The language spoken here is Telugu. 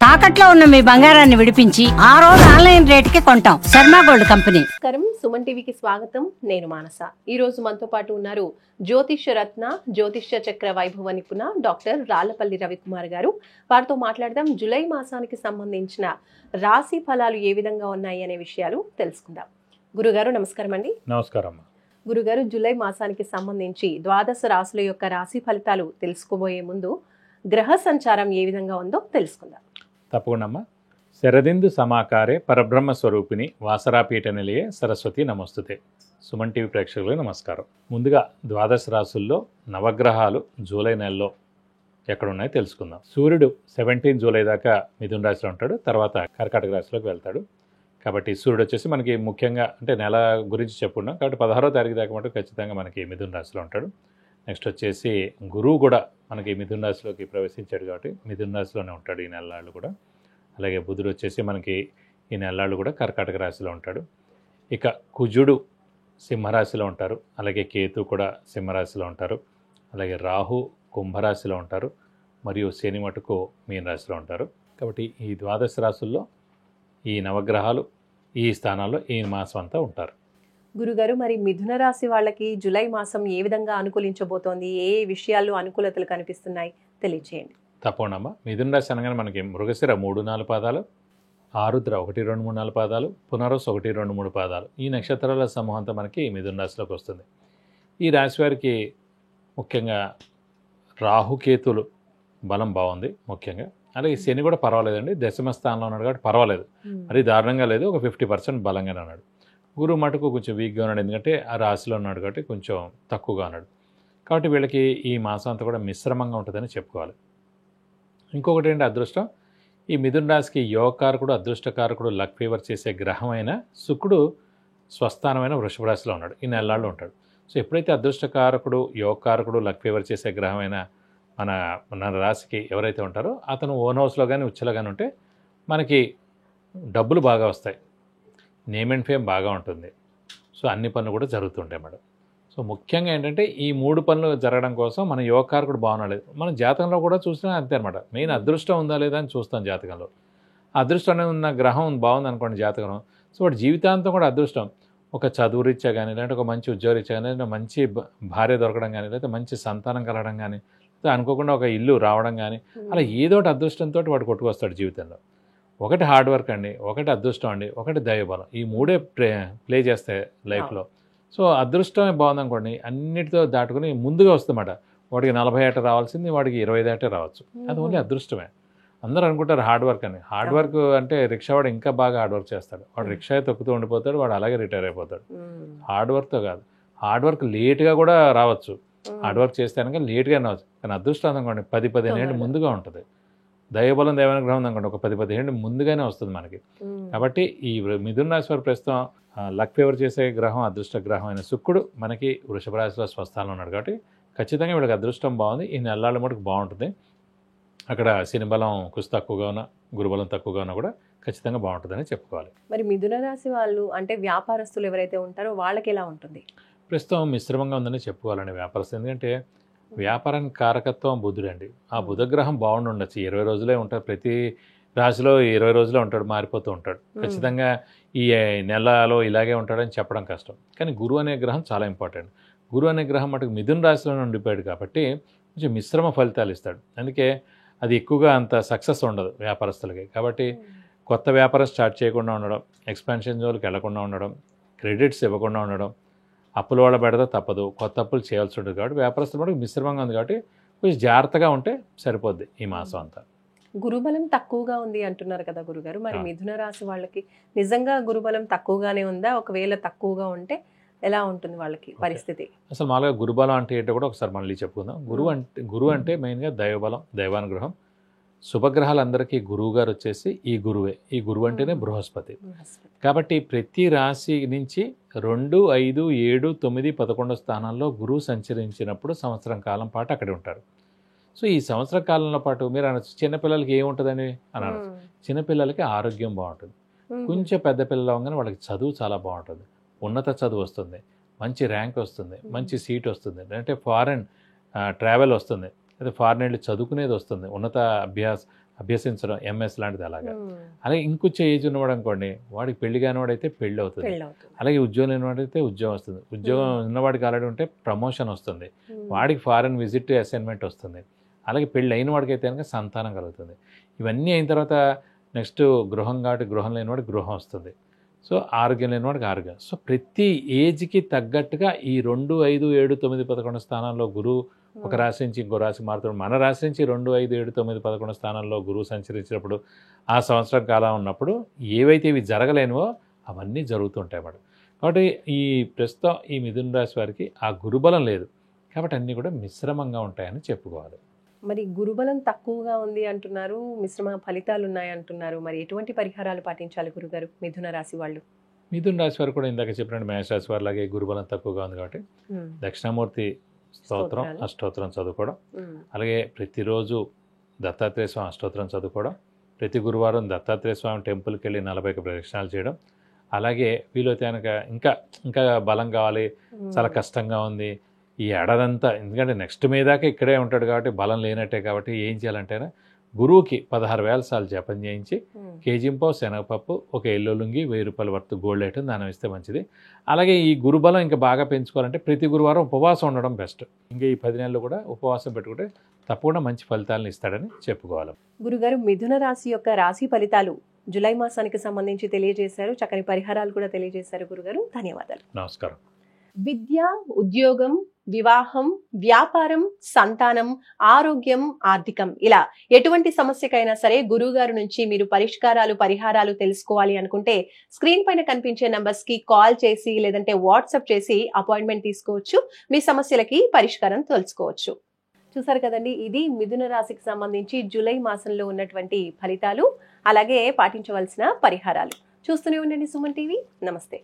తాకట్లో ఉన్న మీ బంగారాన్ని విడిపించి ఆ రోజు ఆన్లైన్ రేటుకి కొంటాం. Sharma gold company. నమస్కారం, సుమన్ టీవీకి స్వాగతం. నేను మానస. ఈ రోజు మనతో పాటు ఉన్నారు జ్యోతిష్య రత్న, జ్యోతిష్య చక్ర వైభవ నిపుణ డాక్టర్ రాళ్లపల్లి రవికుమార్ గారు. వారితో మాట్లాడదాం. జూలై మాసానికి సంబంధించిన రాశి ఫలాలు ఏ విధంగా ఉన్నాయి అనే విషయాలు తెలుసుకుందాం. గురుగారు నమస్కారం అండి. నమస్కారం. గురుగారు, జూలై మాసానికి సంబంధించి ద్వాదశ రాశుల యొక్క రాశి ఫలితాలు తెలుసుకోబోయే ముందు గ్రహ సంచారం ఏ విధంగా ఉందో తెలుసుకుందాం. తప్పకుండా అమ్మా. శరదిందు సమాకారే పరబ్రహ్మ స్వరూపిణి వాసరాపీఠ నిలయే సరస్వతి నమస్తుతే. సుమన్ టీవీ ప్రేక్షకులకు నమస్కారం. ముందుగా ద్వాదశ రాశుల్లో నవగ్రహాలు జూలై నెలలో ఎక్కడున్నాయో తెలుసుకుందాం. సూర్యుడు 17 జూలై దాకా మిథున రాశిలో ఉంటాడు, తర్వాత కర్కాటక రాశిలోకి వెళ్తాడు. కాబట్టి సూర్యుడు వచ్చేసి మనకి ముఖ్యంగా అంటే నెల గురించి చెప్పుకున్నాం కాబట్టి 16వ తారీఖు దాకా మటు ఖచ్చితంగా మనకి మిథున రాశిలో ఉంటాడు. నెక్స్ట్ వచ్చేసి గురువు కూడా మనకి మిథున రాశిలోకి ప్రవేశించాడు కాబట్టి మిథున రాశిలోనే ఉంటాడు ఈ నెలలాళ్ళు కూడా. అలాగే బుధుడు వచ్చేసి మనకి ఈ నెలలాళ్ళు కూడా కర్కాటక రాశిలో ఉంటాడు. ఇక కుజుడు సింహరాశిలో ఉంటారు, అలాగే కేతు కూడా సింహరాశిలో ఉంటారు, అలాగే రాహు కుంభరాశిలో ఉంటారు, మరియు శని మటుకు మీన రాశిలో ఉంటారు. కాబట్టి ఈ ద్వాదశ రాశుల్లో ఈ నవగ్రహాలు ఈ స్థానాల్లో ఈ మాసం అంతా ఉంటారు. గురుగారు, మరి మిథున రాశి వాళ్ళకి జూలై మాసం ఏ విధంగా అనుకూలించబోతోంది, ఏ విషయాల్లో అనుకూలతలు కనిపిస్తున్నాయి తెలియజేయండి. తప్పకుండా. మిథున రాశి అనగానే మనకి మృగశిర 3-4 పాదాలు, ఆరుద్ర 1-2-3-4 పాదాలు, పునరస్ 1-2-3 పాదాలు, ఈ నక్షత్రాల సమూహంతో మనకి మిథున రాశిలోకి వస్తుంది. ఈ రాశి వారికి ముఖ్యంగా రాహుకేతులు బలం బాగుంది ముఖ్యంగా. అలాగే శని కూడా పర్వాలేదండి, దశమ స్థానంలో ఉన్నాడు కాబట్టి పర్వాలేదు, మరి దారుణంగా లేదు, ఒక 50% బలంగానే ఉన్నాడు. గురువు మటుకు కొంచెం వీక్గా ఉన్నాడు, ఎందుకంటే ఆ రాశిలో ఉన్నాడు కాబట్టి కొంచెం తక్కువగా ఉన్నాడు. కాబట్టి వీళ్ళకి ఈ మాసం అంతా కూడా మిశ్రమంగా ఉంటుందని చెప్పుకోవాలి. ఇంకొకటి ఏంటి అదృష్టం, ఈ మిథున రాశికి యోగకారకుడు అదృష్టకారకుడు లక్ ఫేవర్ చేసే గ్రహమైన శుక్రుడు స్వస్థానమైన వృషభ రాశిలో ఉన్నాడు, ఈ నెలల్లో ఉంటాడు. సో ఎప్పుడైతే అదృష్టకారకుడు యోగకారకుడు లక్ ఫేవర్ చేసే గ్రహమైన మన రాశికి ఎవరైతే ఉంటారో అతను ఓన్ హౌస్లో కానీ ఉచ్చలో కానీ ఉంటే మనకి డబ్బులు బాగా వస్తాయి, నేమ్ అండ్ ఫేమ్ బాగా ఉంటుంది. సో అన్ని పనులు కూడా జరుగుతుంటాయి మేడం. సో ముఖ్యంగా ఏంటంటే ఈ 3 పనులు జరగడం కోసం మన యోగకారకుడు బాగున్నాడు. మన జాతకంలో కూడా చూసినా అంతే అనమాట. మెయిన్ అదృష్టం ఉందా లేదా అని చూస్తాం జాతకంలో. అదృష్టం అనేది ఉన్న గ్రహం బాగుంది అనుకోండి జాతకం, సో వాటి జీవితాంతం కూడా అదృష్టం. ఒక చదువు రీత్యా కానీ, లేదంటే ఒక మంచి ఉద్యోగ రీత్యా కానీ, లేదంటే మంచి భార్య దొరకడం కానీ, లేకపోతే మంచి సంతానం కలగడం కానీ, లేకపోతే అనుకోకుండా ఒక ఇల్లు రావడం కానీ, అలా ఏదో ఒకటి అదృష్టంతో వాడు కొట్టుకొస్తాడు జీవితంలో. ఒకటి హార్డ్ వర్క్ అండి, ఒకటి అదృష్టం అండి, ఒకటి దైవబలం. ఈ 3 ప్లే చేస్తాయి లైఫ్లో. సో అదృష్టమే బాగుందనుకోండి, అన్నిటితో దాటుకుని ముందుగా వస్తుందన్నమాట. వాడికి 40 ఏట రావాల్సింది వాడికి 25 ఏటే రావచ్చు. అది ఓన్లీ అదృష్టమే. అందరూ అనుకుంటారు హార్డ్ వర్క్ అని. హార్డ్ వర్క్ అంటే రిక్షా వాడు ఇంకా బాగా హార్డ్ వర్క్ చేస్తాడు, వాడు రిక్షా తొక్కుతూ ఉండిపోతాడు, వాడు అలాగే రిటైర్ అయిపోతాడు. హార్డ్ వర్క్తో కాదు, హార్డ్ వర్క్ లేట్గా కూడా రావచ్చు, హార్డ్ వర్క్ చేస్తే కనుక లేట్గా రావచ్చు. కానీ అదృష్టం అనుకోండి 10-15 ఏళ్ళు ముందుగా ఉంటుంది. దైవబలం దైవానుగ్రహం అనుకోండి ఒక 10-15 ఏళ్ళు ముందుగానే వస్తుంది మనకి. కాబట్టి ఈ మిథున రాశి వారు ప్రస్తుతం లక్ ఫేవర్ చేసే గ్రహం అదృష్ట గ్రహం అయిన శుక్రుడు మనకి వృషభ రాశిలో స్వస్థానంలో ఉన్నాడు కాబట్టి ఖచ్చితంగా వీళ్ళకి అదృష్టం బాగుంది. ఈ నెలల మటుకు బాగుంటుంది. అక్కడ శని బలం కొంచెం తక్కువగా ఉన్నా, గురుబలం తక్కువగా ఉన్నా కూడా ఖచ్చితంగా బాగుంటుందని చెప్పుకోవాలి. మరి మిథున రాశి వాళ్ళు అంటే వ్యాపారస్తులు ఎవరైతే ఉంటారో వాళ్ళకి ఎలా ఉంటుంది? ప్రస్తుతం మిశ్రమంగా ఉందని చెప్పుకోవాలండి వ్యాపారస్తులు. ఎందుకంటే వ్యాపారానికి కారకత్వం బుధుడు అండి. ఆ బుధగ్రహం బాగుండి ఉండొచ్చు, 20 రోజులే ఉంటారు, ప్రతి రాశిలో 20 రోజులే ఉంటాడు, మారిపోతూ ఉంటాడు. ఖచ్చితంగా ఈ నెలలో ఇలాగే ఉంటాడని చెప్పడం కష్టం. కానీ గురువు అనే గ్రహం చాలా ఇంపార్టెంట్. గురువు అనే గ్రహం మటుకు మిథున రాశిలో ఉండిపోయాడు కాబట్టి కొంచెం మిశ్రమ ఫలితాలు ఇస్తాడు. అందుకే అది ఎక్కువగా అంత సక్సెస్ ఉండదు వ్యాపారస్తులకి. కాబట్టి కొత్త వ్యాపారం స్టార్ట్ చేయకుండా ఉండడం, ఎక్స్పాన్షన్ జోన్కి వెళ్లకుండా ఉండడం, క్రెడిట్స్ ఇవ్వకుండా ఉండడం, అప్పుల వాళ్ళ పెడతా తప్పదు, కొత్త అప్పులు చేయాల్సి ఉంటుంది. కాబట్టి వ్యాపారస్తులు మటుకు మిశ్రమంగా ఉంది కాబట్టి కొంచెం జాగ్రత్తగా ఉంటే సరిపోద్ది ఈ మాసం అంతా. గురుబలం తక్కువగా ఉంది అంటున్నారు కదా గురుగారు, మరి మిథున రాశి వాళ్ళకి నిజంగా గురుబలం తక్కువగానే ఉందా? ఒకవేళ తక్కువగా ఉంటే ఎలా ఉంటుంది వాళ్ళకి పరిస్థితి? అసలు మామూలుగా గురుబలం అంటే ఏంటో కూడా ఒకసారి మళ్ళీ చెప్పుకుందాం. గురువు అంటే మెయిన్గా దైవబలం, దైవానుగ్రహం. శుభగ్రహాలందరికీ గురువు గారు వచ్చేసి ఈ గురువే. ఈ గురువు అంటేనే బృహస్పతి. కాబట్టి ప్రతి రాశి నుంచి 2, 5, 7, 9, 11 స్థానాల్లో గురువు సంచరించినప్పుడు సంవత్సరం కాలం పాటు అక్కడే ఉంటారు. సో ఈ సంవత్సర కాలంలో పాటు మీరు అనొచ్చు చిన్నపిల్లలకి ఏముంటుందని అని అనొచ్చు. చిన్నపిల్లలకి ఆరోగ్యం బాగుంటుంది, కొంచెం పెద్ద పిల్లలు అవగానే వాళ్ళకి చదువు చాలా బాగుంటుంది, ఉన్నత చదువు వస్తుంది, మంచి ర్యాంక్ వస్తుంది, మంచి సీట్ వస్తుంది, అంటే ఫారెన్ ట్రావెల్ వస్తుంది, లేదా ఫారెన్ వెళ్ళి చదువుకునేది వస్తుంది, ఉన్నత అభ్యసించడం, ఎంఎస్ లాంటిది అలాగా. అలాగే ఇంకొంచెం ఏజ్ ఉన్నవాడు అనుకోండి, వాడికి పెళ్లి కానివాడైతే పెళ్ళి అవుతుంది. అలాగే ఉద్యోగం లేనివాడైతే ఉద్యోగం వస్తుంది. ఉద్యోగం ఉన్నవాడికి ఆల్రెడీ ఉంటే ప్రమోషన్ వస్తుంది, వాడికి ఫారెన్ విజిట్ అసైన్మెంట్ వస్తుంది. అలాగే పెళ్ళి అయిన వాడికి అయితే కనుక సంతానం కలుగుతుంది. ఇవన్నీ అయిన తర్వాత నెక్స్ట్ గృహం, కాబట్టి గృహం లేనివాడికి గృహం వస్తుంది. సో ఆరోగ్యం లేనివాడికి ఆరోగ్యం. సో ప్రతి ఏజ్కి తగ్గట్టుగా ఈ 2, 5, 7, 9, 11 స్థానాల్లో గురువు ఒక రాశి నుంచి ఇంకో రాశి మారుతాడు. మన రాశి నుంచి 2, 5, 7, 9, 11 స్థానాల్లో గురువు సంచరించినప్పుడు ఆ సంవత్సరం కాలం ఉన్నప్పుడు ఏవైతే ఇవి జరగలేనివో అవన్నీ జరుగుతుంటాయి అన్నమాట. కాబట్టి ఈ ప్రస్తుతం ఈ మిథున రాశి వారికి ఆ గురుబలం లేదు, కాబట్టి అన్నీ కూడా మిశ్రమంగా ఉంటాయని చెప్పుకోవాలి. మరి గురుబలం తక్కువగా ఉంది అంటున్నారు, మిశ్రమ ఫలితాలు ఉన్నాయి అంటున్నారు. మరి ఎటువంటి పరిహారాలు పాటించాలి గురుగారు మిథున రాశి వాళ్ళు? మిథున రాశి వారు కూడా ఇందాక చెప్పినట్టు మేష రాశి వారి లాగే గురుబలం తక్కువగా ఉంది కాబట్టి దక్షిణామూర్తి స్తోత్రం, అష్టోత్తరం చదువుకోవడం, అలాగే ప్రతిరోజు దత్తాత్రేయ స్వామి అష్టోత్తరం చదువుకోవడం, ప్రతి గురువారం దత్తాత్రేయ స్వామి టెంపుల్కి వెళ్ళి 40 ప్రదక్షిణాలు చేయడం, అలాగే వీలైతే కనుక ఇంకా బలం కావాలి, చాలా కష్టంగా ఉంది ఈ ఏడాదంతా, ఎందుకంటే నెక్స్ట్ మీదాకా ఇక్కడే ఉంటాడు కాబట్టి బలం లేనట్టే, కాబట్టి ఏం చేయాలంటే గురువుకి 16,000 సార్లు జపం చేయించి కేజీంపావు శనగపప్పు, ఒక ఎల్లో లుంగి, 1000 రూపాయల వర్త్ గోల్డ్ ఐటమ్ దానం ఇస్తే మంచిది. అలాగే ఈ గురుబలం ఇంకా బాగా పెంచుకోవాలంటే ప్రతి గురువారం ఉపవాసం ఉండడం బెస్ట్. ఇంకా ఈ 10 నెలలు కూడా ఉపవాసం పెట్టుకుంటే తప్పకుండా మంచి ఫలితాలను ఇస్తాడని చెప్పుకోవాలి. గురుగారు మిథున రాశి యొక్క రాశి ఫలితాలు జూలై మాసానికి సంబంధించి తెలియజేశారు, చక్కని పరిహారాలు కూడా తెలియజేశారు గురుగారు. ధన్యవాదాలు. నమస్కారం. విద్య, ఉద్యోగం, వివాహం, వ్యాపారం, సంతానం, ఆరోగ్యం, ఆర్థికం, ఇలా ఎటువంటి సమస్యకైనా సరే గురువుగారు నుంచి మీరు పరిహారాలు తెలుసుకోవాలి అనుకుంటే స్క్రీన్ పైన కనిపించే నంబర్స్ కి కాల్ చేసి లేదంటే వాట్సాప్ చేసి అపాయింట్మెంట్ తీసుకోవచ్చు. మీ సమస్యలకి పరిష్కారం తెలుసుకోవచ్చు. చూసారు కదండి, ఇది మిథున రాశికి సంబంధించి జూలై మాసంలో ఉన్నటువంటి ఫలితాలు, అలాగే పాటించవలసిన పరిహారాలు. చూస్తూనే ఉండండి సుమన్ టీవీ. నమస్తే.